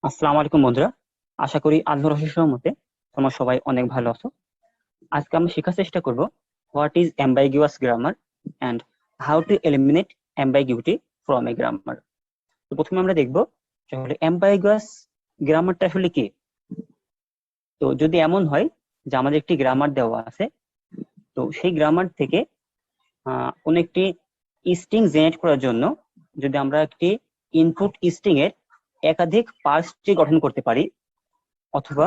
আসসালামু আলাইকুম বন্ধুরা। আশা করি আল্লাহর অশেষ রহমতে তোমরা সবাই অনেক ভালো আছো। আজকে আমরা শেখার চেষ্টা করব what is ambiguous grammar and how to eliminate ambiguity from a grammar. তো প্রথমে আমরা দেখব তাহলে অ্যাম্বাইগুয়াস গ্রামারটা আসলে কি। তো যদি এমন হয় যে আমাদের একটি গ্রামার দেওয়া আছে, তো সেই গ্রামার থেকে কোন একটি স্ট্রিং জেনারেট করার জন্য যদি আমরা একটি ইনপুট স্ট্রিং এর একাধিক পার্স ট্রি গঠন করতে পারি, অথবা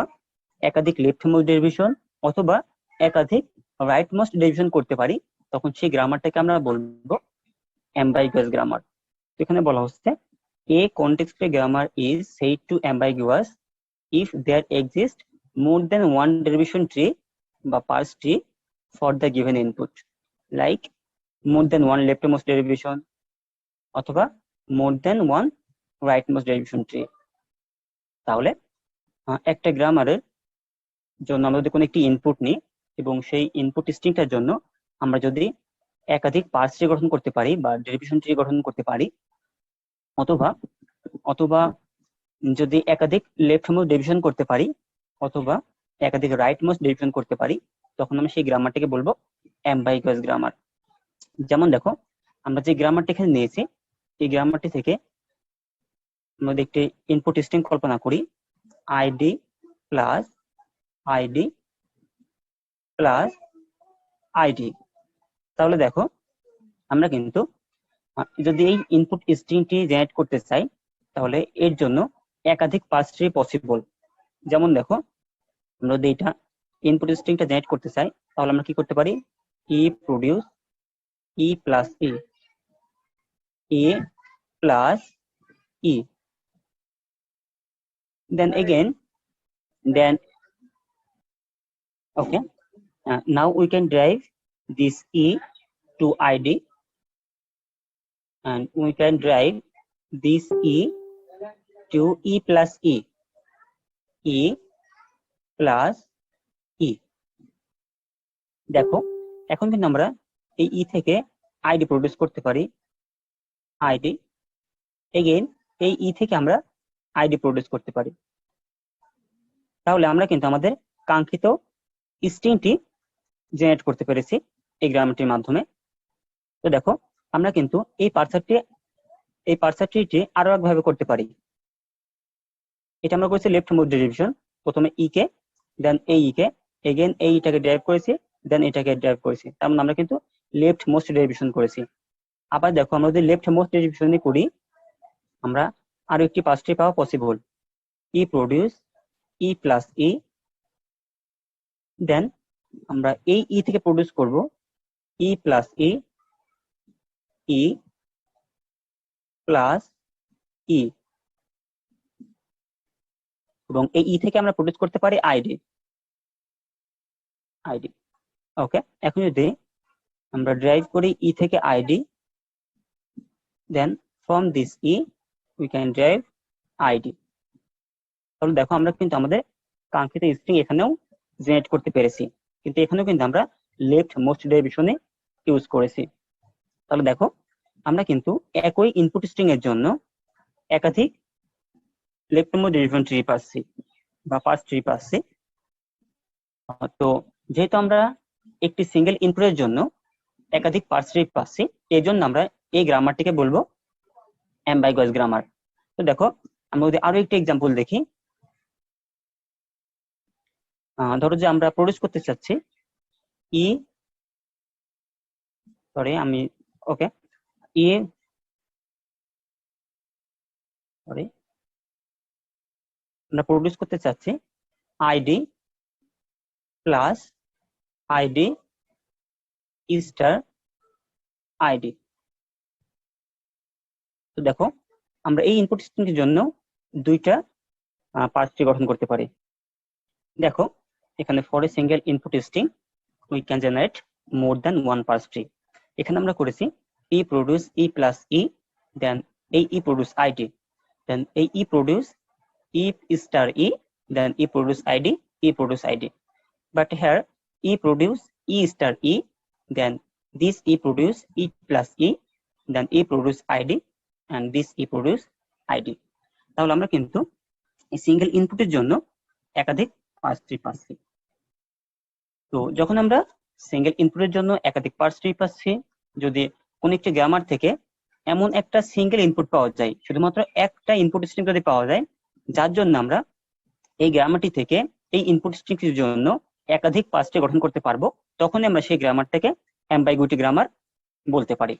একাধিক লেফটমোস্ট ডেরিভেশন অথবা একাধিক রাইটমোস্ট ডেরিভেশন করতে পারি, তখন সেই গ্রামারটাকে আমরা বলবো অ্যাম্বাইগুয়াস গ্রামার। এখানে বলা হচ্ছে a context free grammar is said to ambiguous if there exist more than one derivation tree বা parse tree for the given input, like more than one leftmost derivation অথবা more than one rightmost derivation tree. তাহলে একটা গ্রামারের জন্য আমরা যদি কোনো একটি ইনপুট নিই এবং সেই ইনপুট স্ট্রিংটার জন্য আমরা যদি একাধিক পার্স ট্রি গঠন করতে পারি বা ডেরিভেশন ট্রি গঠন করতে পারি, অথবা অথবা যদি একাধিক লেফট মোস্ট ডেরিভেশন করতে পারি অথবা একাধিক রাইট মোস্ট ডেরিভেশন করতে পারি, তখন আমরা সেই গ্রামারটিকে বলবো অ্যাম্বাইগুয়াস গ্রামার। যেমন দেখো, আমরা যে গ্রামারটি এখানে নিয়েছি, এই গ্রামারটি থেকে আমরা একটি ইনপুট স্ট্রিং কল্পনা করি, ID plus ID plus ID. তাহলে দেখো, আমরা কিন্তু যদি এই ইনপুট স্ট্রিংটি জেনারেট করতে চাই, তাহলে এর জন্য একাধিক পার্স ট্রি পসিবল। যেমন দেখো, আমরা যদি এটা ইনপুট স্ট্রিংটা জেনারেট করতে চাই, তাহলে আমরা কি করতে পারি, ই produce E plus E, A plus E, then again then okay, now we can derive this e to id and we can derive this e to e plus e, e plus e। দেখো, এখন কিন্তু আমরা এই ই থেকে ID produce করতে পারি, ID, again এই ই থেকে আমরা আইডি প্রডিউস করতে পারি। তাহলে আমরা কিন্তু আমাদের কাঙ্ক্ষিত স্ট্রিংটি জেনারেট করতে পেরেছি এই গ্রামারটির মাধ্যমে। তো দেখো, আমরা কিন্তু এই পার্সারটি আরো একভাবে করতে পারি। এটা আমরা করেছি লেফট মোস্ট ডেরিভেশন, প্রথমে ই কে, দেন এই ই কে, এগেইন এই ইটাকে ড্রাইভ করেছি, দেন এটাকে ড্রাইভ করেছি, তার মানে আমরা কিন্তু লেফট মোস্ট ডেরিভেশন করেছি। আবার দেখো, আমরা যদি লেফট মোস্ট ডেরিভেশন করি, আমরা আরো একটি পার্স ট্রি পাওয়া পসিবল, ই প্রডিউস ই প্লাস ই, দেন আমরা এই ই থেকে প্রডিউস করব ই প্লাস ই, ই প্লাস ই, এবং এই ই থেকে আমরা প্রডিউস করতে পারি আইডি, আইডি। ওকে, এখন যদি আমরা ড্রাইভ করি ই থেকে ID, then from this E we can derive ID. তাহলে দেখো, আমরা কিন্তু আমাদের কাঙ্ক্ষিত স্ট্রিং এখানেও জেনারেট করতে পেরেছি, কিন্তু এখানেও কিন্তু আমরা লেফট মোস্ট ডেরিভেশনে ইউজ করেছি। তাহলে দেখো, আমরা কিন্তু একই ইনপুট স্ট্রিং এর জন্য একাধিক লেফট মোস্ট ডেরিভেশন ট্রি পাচ্ছি বা পার্স ট্রি পাচ্ছি। তো যেহেতু আমরা একটি সিঙ্গেল ইনপুটের জন্য একাধিক পার্স ট্রি পাচ্ছি, এই জন্য আমরা এই গ্রামারটিকে বলবো অ্যাম্বাইগুয়াস গ্রামার। তো দেখো, আমরা যদি আরো একটি এক্সাম্পল দেখি, ধরো যে আমরা প্রডিউস করতে চাচ্ছি ই, সরি আমি, ওকে, ই, সরি, আমরা প্রডিউস করতে চাচ্ছি ID plus ID star ID. তো দেখো, আমরা এই ইনপুট স্ট্রিংয়ের জন্য দুইটা পার্স ট্রি গঠন করতে পারি। দেখো, এখানে for a single input string we can generate more than one parse tree. এখানে আমরা করেছি ই প্রডিউস ই প্লাস ই, দেন এই ই প্রডিউস আইডি, দেন এই E produce E star E, then E produce ID, E produce ID. But here E produce E star E, then this E produce E plus E, then E produce ID, and this E produce ID. তাহলে আমরা কিন্তু এই single ইনপুটের জন্য একাধিক purse tree পাচ্ছি। তো যখন আমরা সিঙ্গেল ইনপুটের জন্য একাধিক পার্স ট্রি পাচ্ছি, যদি কোন একটি গ্রামার থেকে এমন একটা সিঙ্গেল ইনপুট পাওয়া যায়, শুধুমাত্র একটা ইনপুট স্ট্রিং যদি পাওয়া যায়, যার জন্য আমরা এই গ্রামারটি থেকে এই ইনপুট স্ট্রিংটির জন্য একাধিক পার্স ট্রি গঠন করতে পারবো, তখনই আমরা সেই গ্রামারটাকে অ্যাম্বাইগুইটি গ্রামার বলতে পারি।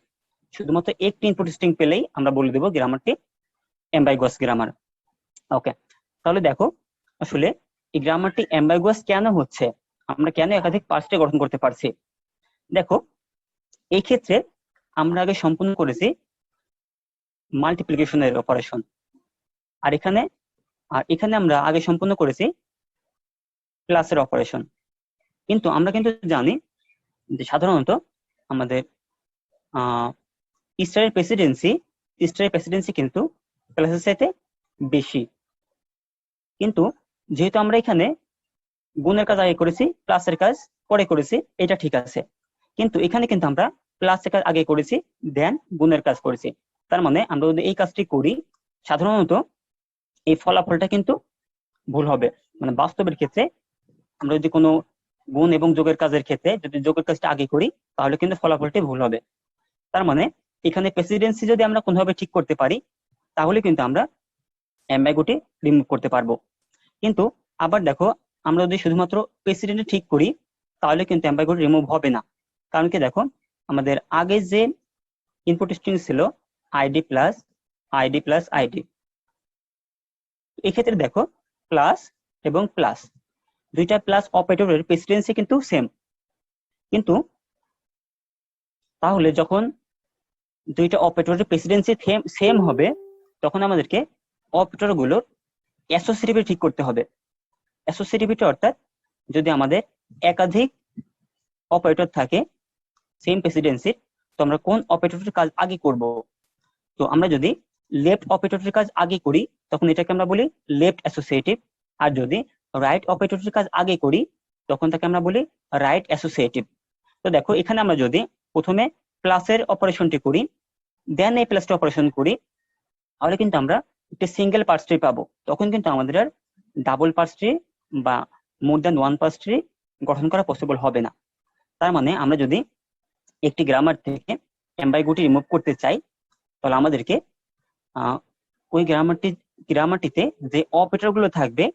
শুধুমাত্র একটি ইনপুট স্ট্রিং পেলেই আমরা বলে দেবো গ্রামারটি অ্যাম্বাইগুয়াস গ্রামার। ওকে, তাহলে দেখো আসলে এই গ্রামারটি অ্যাম্বাইগুয়াস কেন হচ্ছে, আমরা কেন একাধিক পার্স ট্রি গঠন করতে পারছি। দেখো এই ক্ষেত্রে আমরা আগে সম্পূর্ণ করেছি মাল্টিপ্লিকেশনের অপারেশন, আর এখানে আমরা আগে সম্পূর্ণ করেছি প্লাসের অপারেশন। কিন্তু আমরা কিন্তু জানি যে সাধারণত আমাদের স্টারের প্রেসিডেন্সি কিন্তু প্লাসের সাথে বেশি। কিন্তু যেহেতু আমরা এখানে গুণের কাজ আগে করেছি, প্লাসের কাজ পরে করেছি, এটা ঠিক আছে। কিন্তু এখানে কিন্তু আমরা প্লাসের কাজ আগে করেছি, দেন গুণের কাজ করেছি। তার মানে আমরা যদি এই কাজটি করি, সাধারণত এই ফলাফলটা কিন্তু ভুল হবে। মানে বাস্তবের ক্ষেত্রে আমরা যদি কোনো গুণ এবং যোগের কাজের ক্ষেত্রে যদি যোগের কাজটা আগে করি, তাহলে কিন্তু ফলাফলটি ভুল হবে। তার মানে এখানে প্রেসিডেন্সি যদি আমরা কোনোভাবে ঠিক করতে পারি, তাহলে কিন্তু আমরা অ্যাম্বাইগুইটি রিমুভ করতে পারবো। কিন্তু আবার দেখো, আমরা যদি শুধুমাত্র প্রেসিডেন্ট ঠিক করি, তাহলে কিন্তু অ্যাম্বাইগুইটি রিমুভ হবে না। কারণ কি, দেখো আমাদের আগে যে ইনপুট স্ট্রিং ছিল আইডি প্লাস আইডি, এক্ষেত্রে দেখো প্লাস এবং প্লাস দুইটা প্লাস অপারেটরের প্রেসিডেন্সি কিন্তু সেম। কিন্তু তাহলে যখন দুইটা অপারেটরের প্রেসিডেন্সি সেম হবে, তখন আমাদেরকে অপারেটর গুলোর অ্যাসোসিয়েটিভিটি ঠিক করতে হবে। অ্যাসোসিয়েটিভিটি অর্থাৎ যদি আমাদের একাধিক অপারেটর থাকে সেম প্রেসিডেন্সির, তো আমরা কোন অপারেটরের কাজ আগে করব। তো আমরা যদি লেফট অপারেটরের কাজ আগে করি, তখন এটাকে আমরা বলি লেফট অ্যাসোসিয়েটিভ। আর যদি রাইট অপারেটরের কাজ আগে করি, তখন তাকে আমরা বলি রাইট অ্যাসোসিয়েটিভ। তো দেখো এখানে আমরা যদি প্রথমে প্লাসের অপারেশনটি করি, দেন এই প্লাসটি অপারেশন করি, তাহলে কিন্তু আমরা একটি সিঙ্গেল পার্স ট্রি পাবো। তখন কিন্তু আমাদের আর ডাবল পার্স ট্রি বা more than one parse tree গঠন করা পসিবল হবে না। তার মানে আমরা যদি একটি গ্রামার থেকে অ্যাম্বাইগুইটি রিমুভ করতে চাই, তাহলে আমাদেরকে ওই গ্রামারটিতে যে অপারেটর গুলো থাকবে,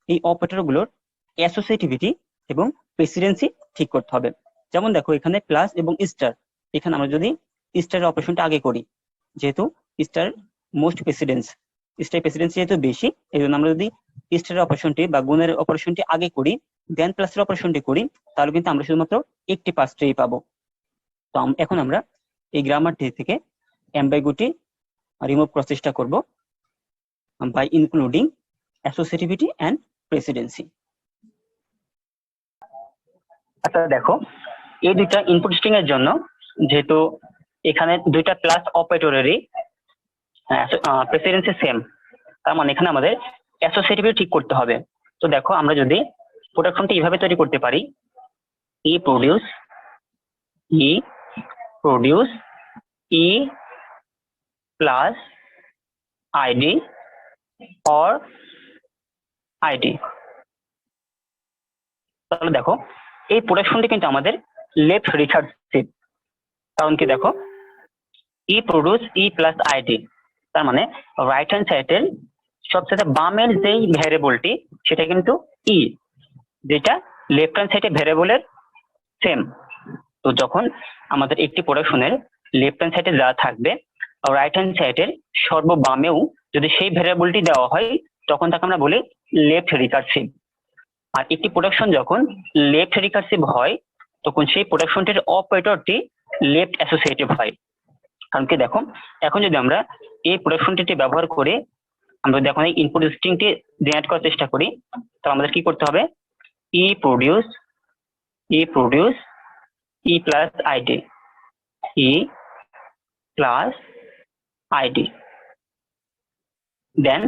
এই অপারেটর গুলোর অ্যাসোসিয়েটিভিটি এবং প্রেসিডেন্সি ঠিক করতে হবে। যেমন দেখো এখানে প্লাস এবং স্টার, এখানে আমরা যদি স্টারের অপারেশনটা আগে করি, যেহেতু স্টার মোস্ট প্রেসিডেন্সি যেহেতু বেশি, এই জন্য আমরা যদি স্টারের অপারেশনটি বা গুণের অপারেশনটি আগে করি, দেন প্লাসের অপারেশনটি করি, তাহলে কিন্তু আমরা শুধুমাত্র একটি পার্স ট্রি পাবো। তো এখন আমরা এই গ্রামারটি থেকে অ্যাম্বাইগুইটি রিমুভ করার চেষ্টা করব by including associativity and precedence. আচ্ছা দেখো, এই দুইটা ইনপুট স্ট্রিং এর জন্য যেহেতু এখানে দুইটা প্লাস অপারেটরেরই প্রেসিডেন্সি সেম, তার মানে এখানে আমাদের অ্যাসোসিয়েটিভিটি ঠিক করতে হবে। তো দেখো আমরা যদি প্রোডাকশনটি এইভাবে তৈরি করতে পারি, E produce E plus ID or ID. তাহলে দেখো এই প্রোডাকশনটি কিন্তু আমাদের লেফট রিকার্সিভ। কারণ কি, দেখো ই প্রোডিউস ই প্লাস আইডি, তার মানে রাইট হ্যান্ড সাইডের সবচেয়ে বামের যেই ভ্যারিয়েবলটি সেটা কিন্তু ই, যেটা লেফট হ্যান্ড সাইডে ভ্যারিয়েবলের সেম। তো যখন আমাদের একটি প্রোডাকশনের লেফট হ্যান্ড সাইডে যা থাকবে, রাইট হ্যান্ড সাইডের সর্ববামেও যদি সেই ভ্যারিয়েবলটি দেওয়া হয়, তখন তাকে আমরা বলি লেফট রিকার্সিভ। আর একটি প্রোডাকশন যখন লেফট রিকার্সিভ হয়, তখন সেই প্রোডাকশনটির অপারেটরটি লেফট অ্যাসোসিয়েটিভ হয়। কারণ কি, দেখো এখন যদি আমরা এই প্রোডাকশনটি ব্যবহার করে আমরা যদি এখন এই ইনপুট স্ট্রিংটি জেনারেট করার চেষ্টা করি, তো আমাদের কি করতে হবে, ই প্রোডিউস ই প্লাস আইডি, ই প্লাস আইডি। দেন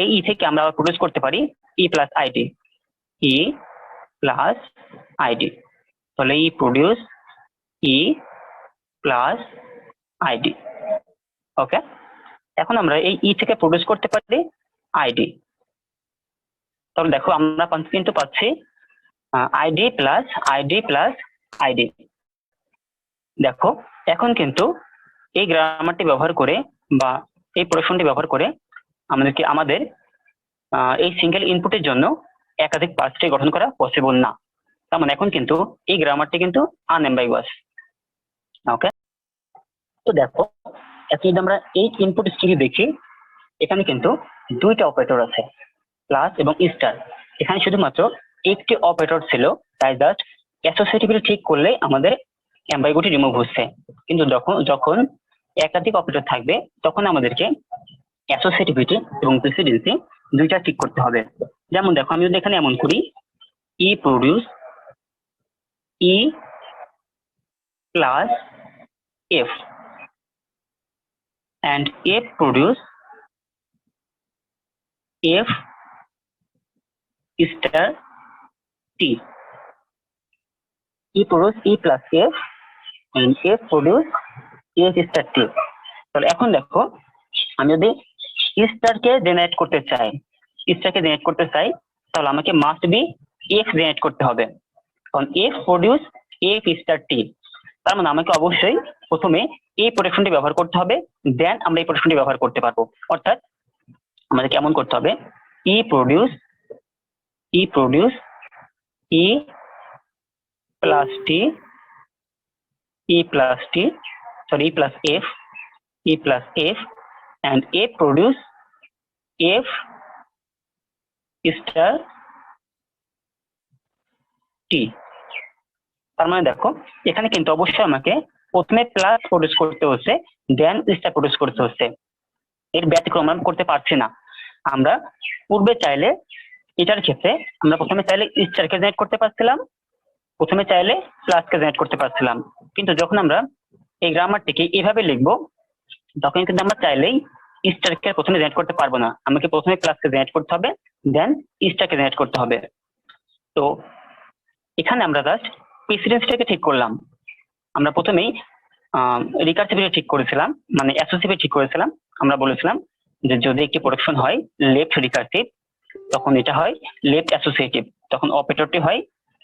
এই ই থেকে আমরা প্রডিউস করতে পারি ই প্লাস আইডি, ই প্লাস আইডি। তাহলে ই প্রোডিউস ই প্লাস আইডি। ওকে, এখন আমরা এই ই থেকে প্রডিউস করতে পারি আইডি, তাহলে দেখো আমরা কিন্তু পাচ্ছি ID plus ID plus ID. দেখো এখন কিন্তু এই গ্রামারটি ব্যবহার করে বা এই প্রশ্নটি ব্যবহার করে আমাদের এই সিঙ্গেল ইনপুটের জন্য একাধিক পার্স ট্রি গঠন করা পসিবল না। তার মানে এখন কিন্তু এই গ্রামারটি কিন্তু আনএম্বাইগুয়াস। ওকে, তো দেখো এখন যদি আমরা এই ইনপুট স্ট্রিংয়ে দেখি, এখানে কিন্তু দুইটা অপারেটর আছে, প্লাস এবং স্টার। এখানে শুধুমাত্র একটি অপারেটর ছিল, তাই জাস্ট অ্যাসোসিয়েটিভিটি ঠিক করলে আমাদের অ্যাম্বাইগুটি রিমুভ হচ্ছে। কিন্তু যখন একাধিক অপারেটর থাকবে তখন আমাদেরকে অ্যাসোসিয়েটিভিটি এবং প্রেসিডেন্সি দুইটা ঠিক করতে হবে। যেমন দেখো আমি যদি এখানে এমন করি, E produce E plus F and F produce F star T. E produce E plus F and F produce F star T. তাহলে এখন দেখো আমি যদি স্টারকে জেনারেট করতে চাই, তাহলে আমাকে মাস্ট বি F জেনারেট করতে হবে, কারণ F produce F star T। তার মানে আমাকে অবশ্যই প্রথমে এই প্রোটেকশনটি ব্যবহার করতে হবে, দেন আমরা এই প্রোটেকশনটি ব্যবহার করতে পারবো। অর্থাৎ আমাদের কেমন করতে হবে, E produce E plus T E plus F and F produce F star T। তার মানে দেখো এখানে কিন্তু অবশ্যই আমাকে প্রথমে প্লাস প্রডিউস করতে হচ্ছে, দেন স্টার প্রডিউস করতে হচ্ছে। এর ব্যতিক্রম আমরা করতে পারছি না। আমরা পূর্বে চাইলে এটার ক্ষেত্রে আমরা প্রথমে চাইলে স্টারকে জেনারেট করতে পারছিলাম, প্রথমে চাইলে প্লাসকে জেনারেট করতে পারছিলাম। কিন্তু যখন আমরা এই গ্রামারটিকে এভাবে লিখবো তখন কিন্তু আমরা চাইলেই স্টারকে প্রথমে জেনারেট করতে পারবো না, আমাকে প্রথমে প্লাসকে জেনারেট করতে হবে, দেন স্টারকে জেনারেট করতে হবে। তো এখানে আমরা জাস্ট প্রেসিডেন্সটাকে ঠিক করলাম। আমরা প্রথমেই রিকার্সিভিটি ঠিক করেছিলাম, মানে অ্যাসোসিয়েটিভ ঠিক করেছিলাম। আমরা বলেছিলাম যে যদি একটি প্রোডাকশন হয় লেফট রিকার্সিভ, তখন এটা হয় লেফট অ্যাসোসিয়েটিভ, তখন অপারেটরটি হয়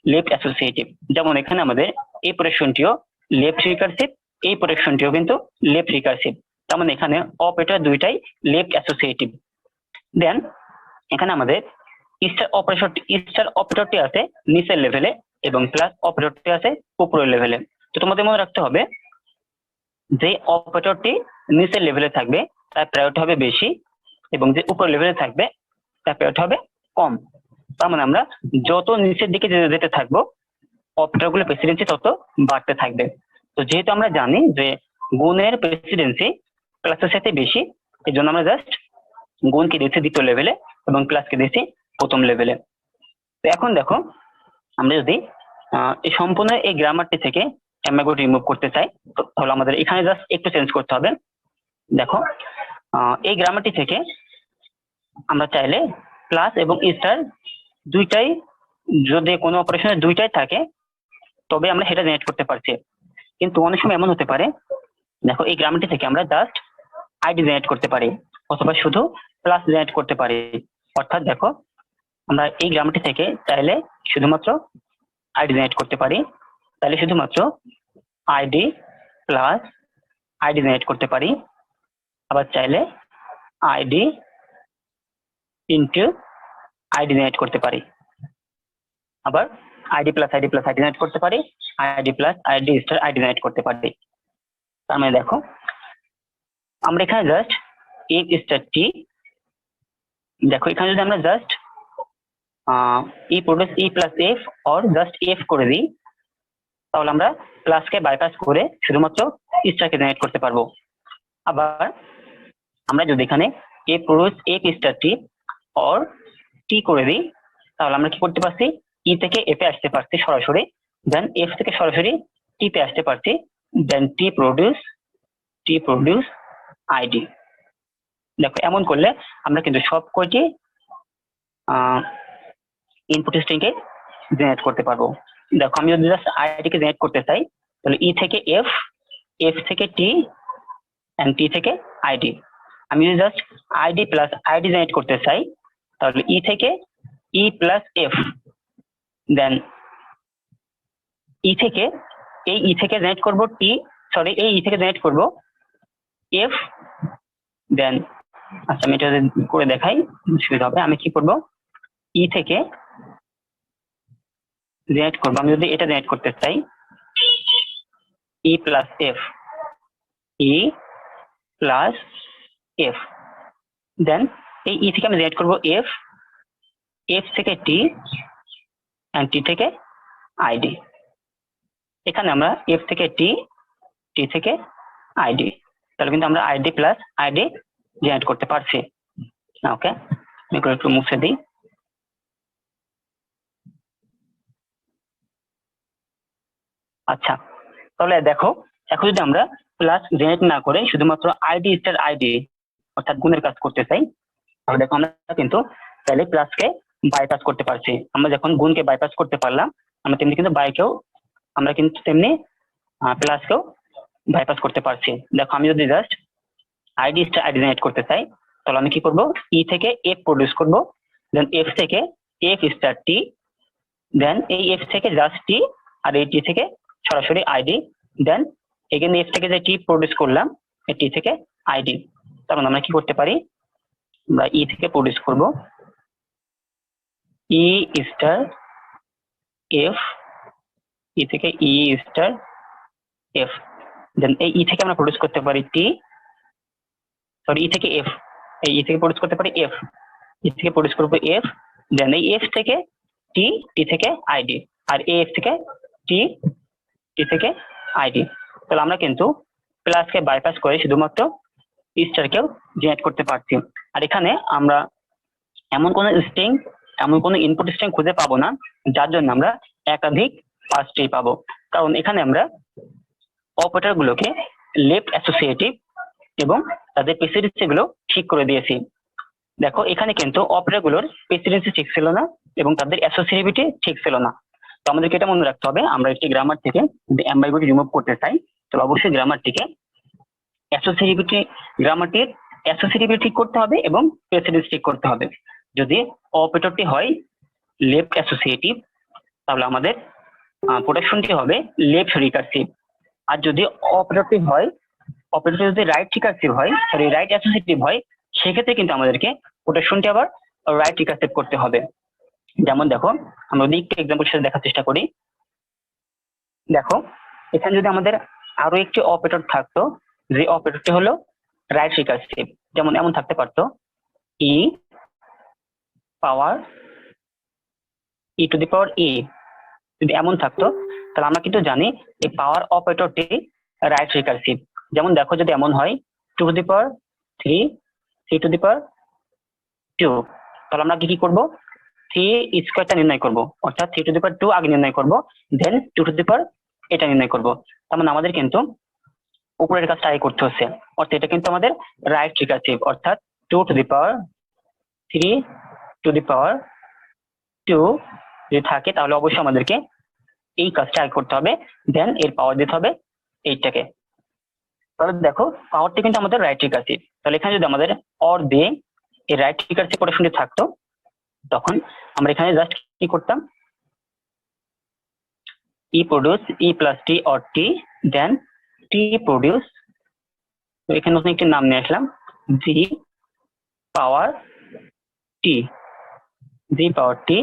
লেফট অ্যাসোসিয়েটিভ। যেমন এখানে আমাদের এই প্রোডাকশনটিও লেফট রিকার্সিভ, এই প্রোডাকশনটিও কিন্তু লেফট রিকার্সিভ। তার মানে এখানে অপারেটর দুইটাই লেফট অ্যাসোসিয়েটিভ। দেন এখানে আমাদের স্টার অপারেটরটি আছে নিচের লেভেলে এবং প্লাস অপারেটরটি আছে উপরের লেভেলে। তো তোমাদের মনে রাখতে হবে যে অপারেটরটি নিচের লেভেলে থাকবে তার প্রায়োরিটি হবে বেশি, এবং যে উপরের লেভেলে থাকবে তার প্রায়োরিটি হবে কম। তার মানে আমরা যত নিচের দিকে যেতে থাকবো অপারেটরগুলোর প্রেসিডেন্সি তত বাড়তে থাকবে। তো যেহেতু আমরা জানি যে গুণের প্রেসিডেন্সি প্লাসের সাথে বেশি, এই জন্য আমরা জাস্ট গুণকে দিয়েছি দ্বিতীয় লেভেলে এবং প্লাসকে দিয়েছি প্রথম লেভেলে। তো এখন দেখো আমরা যদি এই সম্পূর্ণ এই গ্রামারটি থেকে অ্যাম্বাইগুইটি রিমুভ করতে চাই, তাহলে আমাদের এখানে জাস্ট একটু চেঞ্জ করতে হবে। দেখো এই গ্রামারটি থেকে আমরা চাইলে প্লাস এবং স্টার দুইটাই, যদি কোনো অপারেশনে দুইটাই থাকে তবে আমরা সেটা জেনারেট করতে পারছি। কিন্তু অনেক সময় এমন হতে পারে, দেখো এই গ্রামারটি থেকে আমরা জাস্ট আইডি জেনারেট করতে পারি অথবা শুধু প্লাস জেনারেট করতে পারি। অর্থাৎ দেখো আমরা এই গ্রামারটি থেকে চাইলে শুধুমাত্র আইডি জেনারেট করতে পারি, তাহলে শুধুমাত্র আইডি প্লাস আইডি জেনারেট করতে পারি। আবার চাইলে আইডি ইনটু আইডি জেনারেট করতে পারি, আবার ID plus ID plus ID generate করতে পারি, ID plus ID star ID generate করতে পারি। তার মানে দেখো আমরা এখানে জাস্ট এফ স্টার টি, দেখো এখানে যদি আমরা just E produce E plus F or just F করে দিই, তাহলে আমরা প্লাসকে বাইপাস করে শুধুমাত্র স্টারকে জেনারেট করতে পারবো। আবার আমরা যদি এখানে A produce F star T or T করে দিই, তাহলে আমরা কি করতে পারছি, ই থেকে এফে আসতে পারছি সরাসরি, দেন এফ থেকে সরাসরি টি তে আসতে পারছি, দেন টি প্রডিউস আইডি। দেখো এমন করলে আমরা কিন্তু সব কয়টি ইনপুট স্ট্রিংকে জেনারেট করতে পারবো। দেখো আমি যদি জাস্ট আইডিকে জেনারেট করতে চাই, তাহলে ই থেকে এফ, এফ থেকে টি এন্ড টি থেকে আইডি। আমি যদি just ID plus ID generate করতে চাই, তাহলে ই থেকে ই প্লাস এফ, দেন ই থেকে এই ই থেকে জেনারেট করব টি, সরি এই ই থেকে জেনারেট করব এফ, দেন আচ্ছা আমি এটা করে দেখাই সুবিধা হবে। আমি কি করব, ই থেকে জেনারেট করবো, আমি যদি এটা জেনারেট করতে চাই ই প্লাস এফ, ই প্লাস এফ, দেন এই ই থেকে আমি জেনারেট করবো এফ, এফ থেকে টি অ্যান্ড টি থেকে আইডি। এখানে আমরা এফ থেকে টি, টি থেকে আইডি, তাহলে কিন্তু আমরা আইডি প্লাস আইডি জেনারেট করতে পারছি। ওকে, আমি একটু মুছে দিই। আচ্ছা, তাহলে দেখো এখন যদি আমরা প্লাস জেনারেট না করে শুধুমাত্র আইডি স্টার আইডি অর্থাৎ গুণের কাজ করতে চাই, তাহলে দেখো আমরা কিন্তু তাহলে প্লাসকে বাইপাস করতে পারছি। আমরা যখন গুণকে বাইপাস করতে পারলাম, আমরা তেমনি কিন্তু আমরা কিন্তু তেমনি প্লাসকেও বাইপাস করতে পারছি। দেখো আমি যদি just ID star ID generate করতে চাই, তাহলে আমি কি করব, ই থেকে এফ প্রডিউস করব, দেন এফ থেকে এফ স্টার টি, দেন এই এফ থেকে জাস্ট টি আর এই টি থেকে সরাসরি আইডি, দেন এখানে এফ থেকে যে টি প্রডিউস করলাম এই টি থেকে আইডি। তখন আমরা কি করতে পারি, আমরা ই থেকে প্রডিউস করব ই স্টার এফ, ই থেকে ই স্টার এফ, দেন এই ই থেকে আমরা প্রডিউস করতে পারি টি, সরি ই থেকে এফ, এই ই থেকে প্রডিউস করতে পারি এফ, ই থেকে প্রডিউস করবো এফ, দেন এই এফ থেকে টি, টি থেকে আইডি, আর এফ থেকে টি, টি থেকে আইডি। তাহলে আমরা কিন্তু প্লাসকে বাইপাস করে শুধুমাত্র স্টারকেও জেনারেট করতে পারছি। আর এখানে আমরা এমন কোনো ইনপুট স্ট্রিং খুঁজে পাবো না যার জন্য আমরা একাধিক পাস ট্রি পাবো, কারণ এখানে আমরা অপারেটর গুলোকে লেফট অ্যাসোসিয়েটিভ এবং তাদের প্রেসিডেন্সি গুলো ঠিক করে দিয়েছি। দেখো এখানে কিন্তু অপারেটর গুলোর প্রেসিডেন্সি ঠিক ছিল না এবং তাদের অ্যাসোসিয়েটিভিটি ঠিক ছিল না। তো আমাদেরকে এটা মনে রাখতে হবে, আমরা একটি গ্রামার থেকে যদি অ্যাম্বাইগুটি রিমুভ করতে চাই, তাহলে অবশ্যই গ্রামারটির অ্যাসোসিয়েটিভিটি ঠিক করতে হবে এবং প্রেসিডেন্স ঠিক করতে হবে। যদি অপারেটরটি হয় লেফট অ্যাসোসিয়েটিভ, তাহলে আমাদের প্রোটেকশনটি হবে লেফট রিকার্সিভ। আর যদি অপারেটরটি যদি রাইট রিকার্সিভ হয়, সরি রাইট অ্যাসোসিয়েটিভ হয়, সেক্ষেত্রে কিন্তু আমাদেরকে প্রোটেকশনটি আবার রাইট রিকার্সিভ করতে হবে। যেমন দেখো আমরা যদি একটু এক্সাম্পল সাথে দেখার চেষ্টা করি, দেখো এখানে যদি আমাদের আরো একটি অপারেটর থাকতো, যে অপারেটরটি হলো রাইট রিকার্সিভ, যেমন এমন থাকতে পারতো ই পাওয়ার ই টু দি পাওয়ার ই, যদি এমন থাকতো তাহলে আমরা কিন্তু জানি এই পাওয়ার অপারেটরটি রাইট রিকার্সিভ। যেমন দেখো যদি এমন হয় two to the power three, three to the power two, তাহলে আমরা কি করবো, থ্রি স্কোয়ারটা নির্ণয় করবো, অর্থাৎ three to the power two আগে নির্ণয় করবো, দেন টু টু দি পাওয়ার এটা নির্ণয় করবো। তার মানে আমাদের কিন্তু উপরের কাজটা আগে করতে হচ্ছে, অর্থাৎ এটা কিন্তু আমাদের রাইট রিকার্সিভ, অর্থাৎ two to the power three to the power two যদি থাকে তাহলে অবশ্যই আমাদেরকে এই কাজটা আগে করতে হবে, দেন এর পাওয়ার দিতে হবে এইটাকে। তাহলে দেখো পাওয়ারটি কিন্তু আমাদের রাইট রিকার্সিভ, তাহলে এখানে যদি আমাদের অর দিয়ে এই রাইট রিকার্সিভ প্রোটেকশনটি থাকতো, তখন আমরা এখানে জাস্ট কি করতাম, E produce E plus T or T, then T produce, তো এখানে নতুন একটি নাম নিয়ে আসলাম G power T, G power T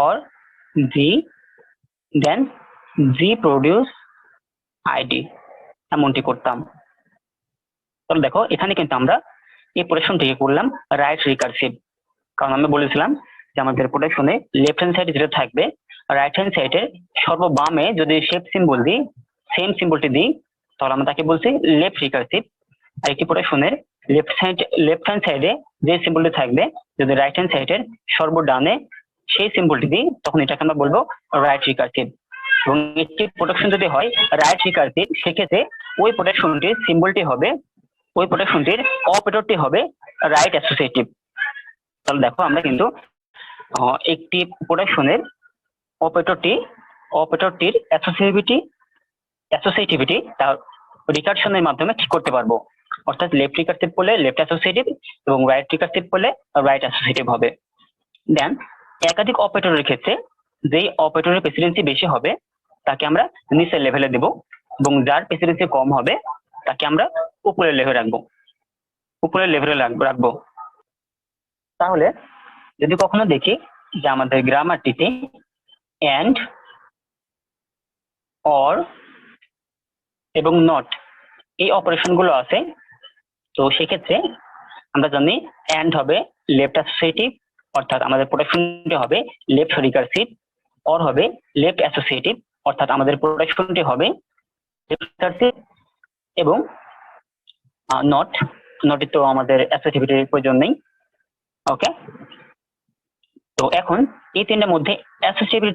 or G, then G produce ID, এমনটি করতাম। তাহলে দেখো এখানে কিন্তু আমরা এই প্রোটেকশনটিকে করলাম রাইট রিকার্সিভ, কারণ আমি বলেছিলাম যে আমাদের প্রোটেকশনে লেফট হ্যান্ড সাইডে যেটা থাকবে, রাইট হ্যান্ড সাইডে সর্ববামে যদি শেপ সিম্বল দিই, সেম সিম্বলটি দিই, তাহলে আমরা তাকে বলছি লেফট রিকার্সিভ। আর একটি প্রোটেকশনের লেফট হ্যান্ড সাইডে যে সিম্বলটি থাকবে, যদি রাইট হ্যান্ড সাইডের সর্বডানে সেই সিম্বলটি দিই, তখন এটাকে আমরা বলবো রাইট রিকার্সিভ। এবং একটি প্রোটেকশন যদি হয় রাইট রিকার্সিভ, সেক্ষেত্রে ওই প্রোটেকশনটির সিম্বলটি হবে, ওই প্রোটেকশনটির অপারেটরটি হবে রাইট অ্যাসোসিয়েটিভ। তাহলে দেখো আমরা কিন্তু একটি প্রোটেকশনের অপারেটরটির অ্যাসোসিয়েটিভিটি তার রিকার্সনের মাধ্যমে ঠিক করতে পারবো, অর্থাৎ লেফট রিকার্সিভ করলে লেফট অ্যাসোসিয়েটিভ এবং রাইট রিকার্সিভ করলে রাইট অ্যাসোসিয়েটিভ হবে। দেন একাধিক অপারেটরের ক্ষেত্রে যেই অপারেটরের প্রেসিডেন্সি বেশি হবে তাকে আমরা নিচের লেভেলে দেব, এবং যার প্রেসিডেন্সি কম হবে তাকে আমরা উপরের লেভেলে রাখবো। তাহলে যদি কখনো দেখি যে আমাদের গ্রামারটিতে এন্ড, অর এবং নট এই অপারেশন গুলো আছে, তো সেক্ষেত্রে আমরা জানি এন্ড হবে লেফট অ্যাসোসিয়েটিভ, অর্থাৎ আমাদের প্রোডাকশনটি হবে লেফট রিকার্সিভ। অর হবে লেফট অ্যাসোসিয়েটিভ, অর্থাৎ আমাদের প্রোডাকশনটি হবে লেফট রিকার্সিভ। এবং নটে তো আমাদের অ্যাসোসিয়েটিভিটির প্রয়োজন নেই। ওকে, তো এখন এই তিনটার মধ্যে অ্যাসোসিয়েটিভিটি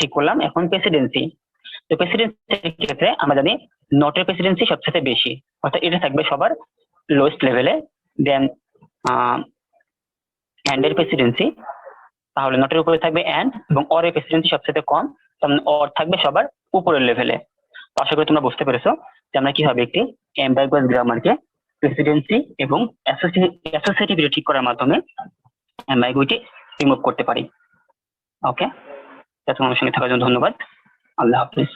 ঠিক করলাম। এখন প্রেসিডেন্সি, তো প্রেসিডেন্সির ক্ষেত্রে আমরা জানি নটের প্রেসিডেন্সি সবচেয়ে বেশি, অর্থাৎ এটা থাকবে সবার লোয়েস্ট লেভেলে। দেন এন্ডের প্রেসিডেন্সি, তাহলে নটের উপরে থাকবে এন্ড, এবং অর এর প্রেসিডেন্সি সবচেয়ে কম, তখন অর থাকবে সবার উপরের লেভেলে। তো আশা করি তোমরা বুঝতে পেরেছো যে আমরা কিভাবে একটি অ্যাম্বাইগুয়াস গ্রামারকে প্রেসিডেন্সি এবং অ্যাসোসিয়েটিভিটি ঠিক করার মাধ্যমে অ্যাম্বাইগুইটি রিমুভ করতে পারি। ওকে, তোমার সঙ্গে থাকার জন্য ধন্যবাদ। আল্লাহ হাফিজ।